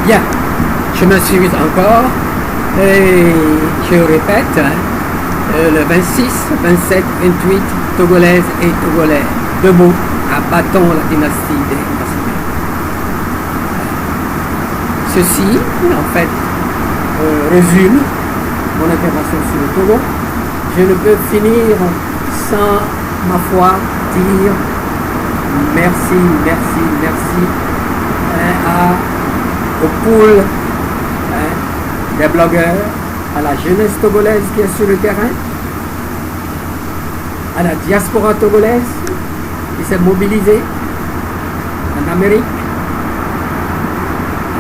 Bien, je m'excuse encore et je répète, le 26, 27, 28, Togolaises et Togolais, debout, abattons la dynastie des Massoué. Ceci, en fait, résume mon intervention sur le Togo. Je ne peux finir sans, ma foi, dire merci, merci, merci aux poules des blogueurs, à la jeunesse togolaise qui est sur le terrain, à la diaspora togolaise qui s'est mobilisée en Amérique,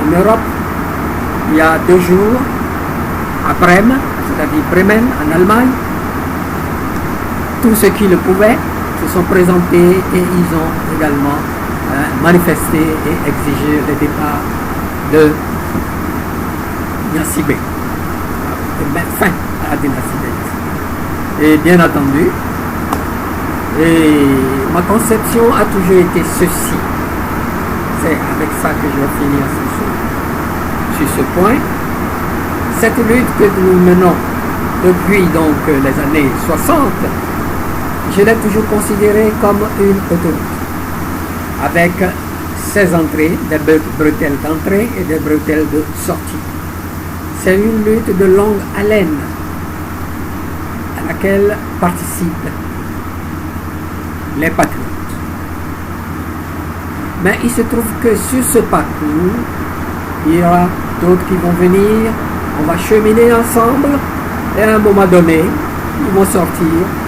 en Europe, il y a 2 jours, à Brême, c'est-à-dire Bremen, en Allemagne. Tous ceux qui le pouvaient se sont présentés et ils ont également manifesté et exigé le départ de Gnassingbé, de mettre fin à la dynastie des Gnassingbé. Et bien entendu, ma conception a toujours été ceci. C'est avec ça que je vais finir sur ce point. Cette lutte que nous menons depuis donc les années 60, je l'ai toujours considérée comme une autoroute, avec ses entrées, des bretelles d'entrée et des bretelles de sortie. C'est une lutte de longue haleine à laquelle participent les patriotes. Mais il se trouve que sur ce parcours, il y aura d'autres qui vont venir, on va cheminer ensemble et à un moment donné, ils vont sortir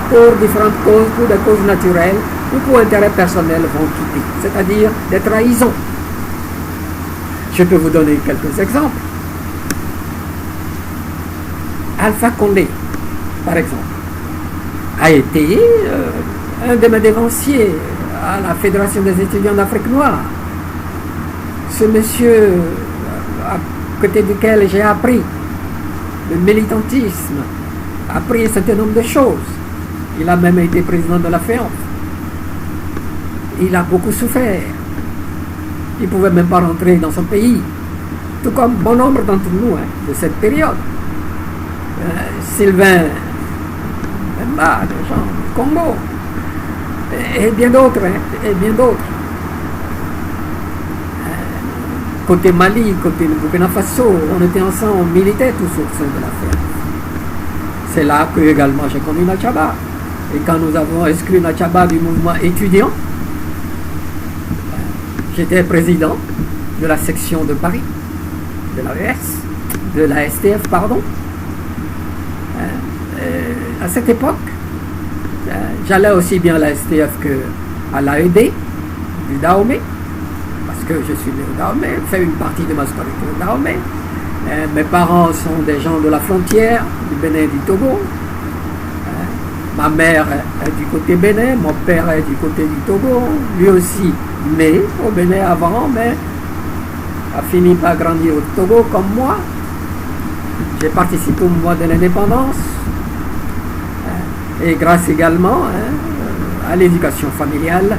pour différentes causes, pour des causes naturelles ou pour intérêts personnels vont quitter, c'est-à-dire des trahisons. Je peux vous donner quelques exemples. Alpha Condé, par exemple, a été un de mes dévanciers à la Fédération des étudiants d'Afrique noire. Ce monsieur à côté duquel j'ai appris le militantisme, appris un certain nombre de choses. Il a même été président de la FEANF. Il a beaucoup souffert. Il ne pouvait même pas rentrer dans son pays. Tout comme bon nombre d'entre nous de cette période. Sylvain Mbemba, des gens du Congo. Et bien d'autres. Côté Mali, côté Burkina Faso, on était ensemble, on militait tous au sein de la FEANF. C'est là que également j'ai connu Nachaba. Et quand nous avons exclu Nachaba du mouvement étudiant, j'étais président de la section de Paris, de la STF, pardon. À cette époque, j'allais aussi bien à la STF qu'à l'AED, du Dahomey, parce que je suis né au Dahomey, fait une partie de ma scolarité au Dahomey. Mes parents sont des gens de la frontière, du Bénin et du Togo. Ma mère est du côté Bénin, mon père est du côté du Togo. Lui aussi né au Bénin avant, mais a fini par grandir au Togo comme moi. J'ai participé au mouvement de l'indépendance. Et grâce également à l'éducation familiale,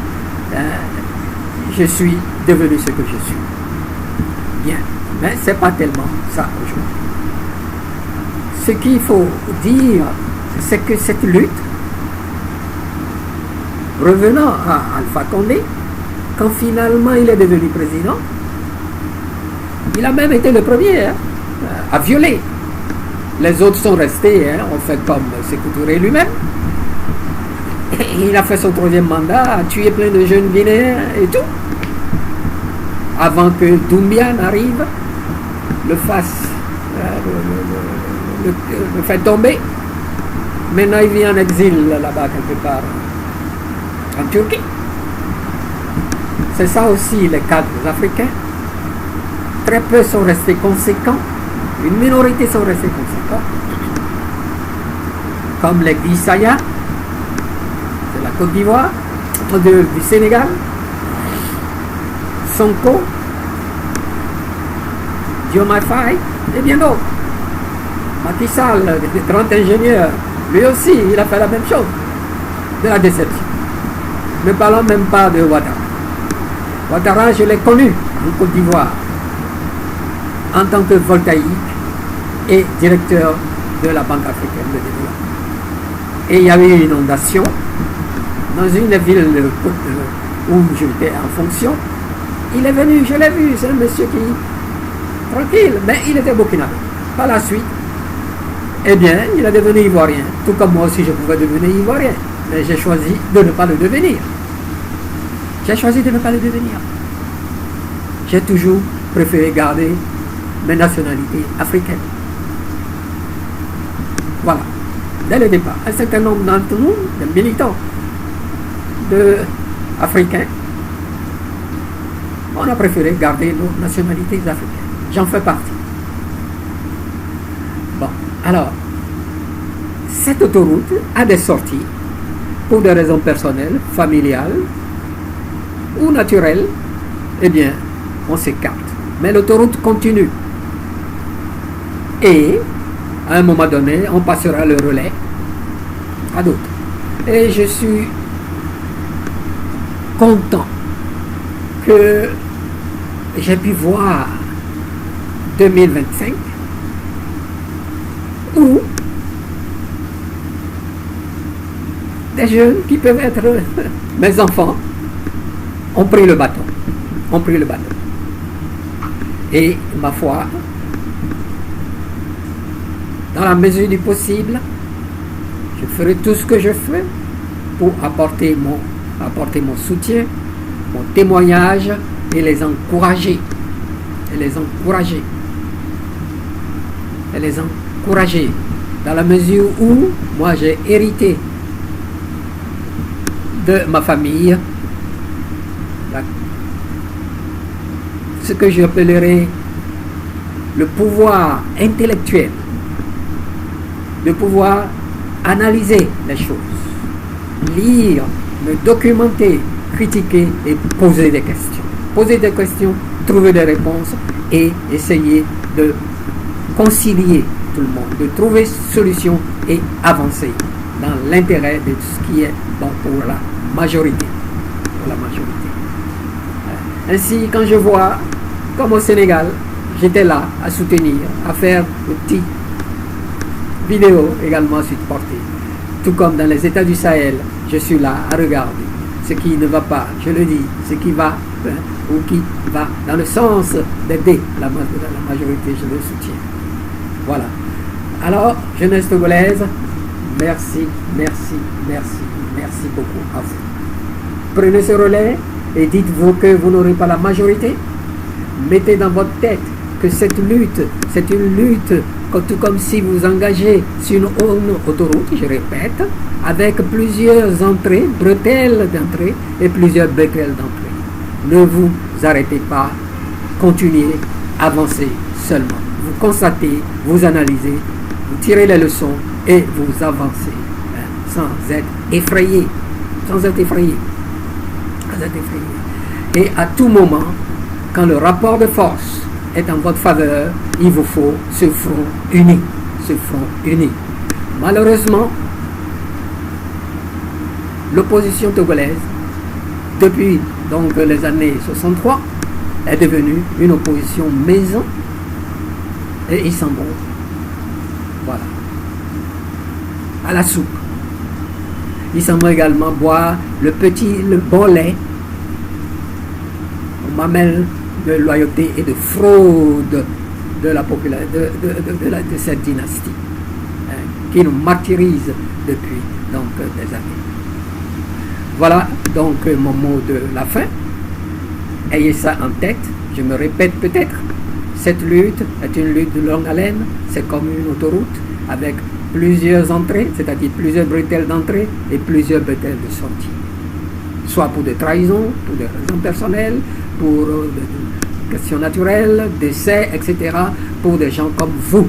je suis devenu ce que je suis. Bien, mais ce n'est pas tellement ça aujourd'hui. Ce qu'il faut dire, c'est que cette lutte, revenant à Alpha Condé, quand finalement il est devenu président, il a même été le premier à violer. Les autres sont restés, ont fait comme Sékou Touré lui-même. Et il a fait son 3e mandat, a tué plein de jeunes Guinéens et tout. Avant que Doumbia n'arrive, le fasse, le fait tomber. Maintenant, il vit en exil là-bas, quelque part, en Turquie. C'est ça aussi, les cadres africains. Très peu sont restés conséquents. Une minorité sont restés conséquents. Comme les Guissaya, de la Côte d'Ivoire, du Sénégal, Sonko, Diomaye Faye, et bien d'autres. Macky Sall, le grand ingénieur, lui aussi, il a fait la même chose. De la déception. Ne parlons même pas de Ouattara. Ouattara, je l'ai connu en Côte d'Ivoire. en tant que voltaïque et directeur de la Banque africaine de développement. Et il y avait une inondation dans une ville où j'étais en fonction. Il est venu, je l'ai vu, c'est un monsieur qui, tranquille, mais il était burkinabé. Par la suite, eh bien, il est devenu ivoirien, tout comme moi aussi je pouvais devenir ivoirien, mais j'ai choisi de ne pas le devenir. J'ai choisi de ne pas le devenir. J'ai toujours préféré garder mes nationalités africaines. Voilà, dès le départ, un certain nombre d'entre nous, des militants africains, on a préféré garder nos nationalités africaines. J'en fais partie. Bon, alors, cette autoroute a des sorties pour des raisons personnelles, familiales ou naturelles. Eh bien, on s'écarte. Mais l'autoroute continue. Et, à un moment donné, on passera le relais à d'autres. Et je suis content que j'ai pu voir 2025 où des jeunes qui peuvent être mes enfants ont pris le bâton. Et ma foi, dans la mesure du possible, je ferai tout ce que je fais pour apporter mon soutien, mon témoignage et les encourager. Dans la mesure où moi j'ai hérité de ma famille ce que j'appellerais le pouvoir intellectuel de pouvoir analyser les choses, lire, me documenter, critiquer et poser des questions. Poser des questions, trouver des réponses et essayer de concilier tout le monde, de trouver solution et avancer dans l'intérêt de ce qui est bon pour la majorité. Ainsi, quand je vois, comme au Sénégal, j'étais là à soutenir, à faire des petites vidéos également supportées. Tout comme dans les États du Sahel, je suis là à regarder ce qui ne va pas, je le dis, ce qui va ou qui va dans le sens d'aider la majorité, je le soutiens. Voilà. Alors, jeunesse togolaise, merci beaucoup à vous. Prenez ce relais et dites-vous que vous n'aurez pas la majorité. Mettez dans votre tête que cette lutte, c'est une lutte tout comme si vous engagez sur une autoroute, je répète, avec plusieurs entrées, bretelles d'entrée et plusieurs bretelles d'entrée. Ne vous arrêtez pas, continuez, avancez seulement. Vous constatez, vous analysez, vous tirez les leçons et vous avancez sans être effrayé. Et à tout moment, quand le rapport de force est en votre faveur, il vous faut ce front uni. Malheureusement, l'opposition togolaise, depuis donc les années 63, est devenue une opposition maison et ils s'en vont. Voilà. À la soupe. Ils s'en vont également boire le bon lait, mamelle de loyauté et de fraude de la population, de cette dynastie, qui nous martyrise depuis donc des années. Voilà donc mon mot de la fin. Ayez ça en tête. Je me répète peut-être. Cette lutte est une lutte de longue haleine. C'est comme une autoroute avec plusieurs entrées, c'est-à-dire plusieurs bretelles d'entrée et plusieurs bretelles de sortie. Soit pour des trahisons, pour des raisons personnelles, pour des questions naturelles, décès, etc. Pour des gens comme vous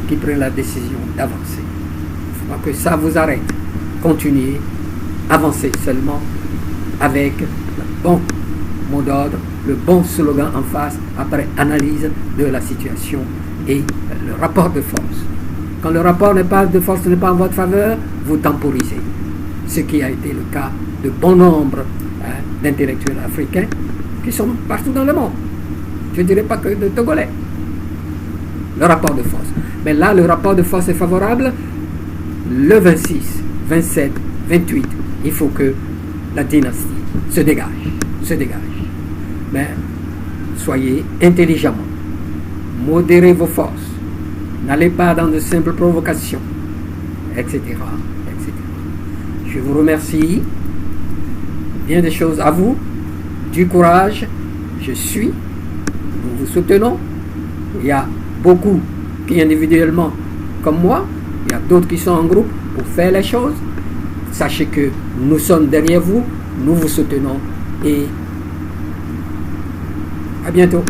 qui prennent la décision d'avancer. Il ne faut pas que ça vous arrête. Continuez, avancez seulement avec le bon mot d'ordre, le bon slogan en face, après analyse de la situation et le rapport de force. Quand le rapport de force n'est pas en votre faveur, vous temporisez. Ce qui a été le cas de bon nombre d'intellectuels africains qui sont partout dans le monde. Je ne dirais pas que de Togolais. le rapport de force. Mais là, le rapport de force est favorable. Le 26, 27, 28, il faut que la dynastie se dégage. Mais soyez intelligemment. Modérez vos forces. N'allez pas dans de simples provocations, etc., etc. Je vous remercie. Bien des choses à vous. Du courage. Je suis. Nous vous soutenons. Il y a beaucoup qui individuellement, comme moi, il y a d'autres qui sont en groupe pour faire les choses. Sachez que nous sommes derrière vous. Nous vous soutenons. Et à bientôt.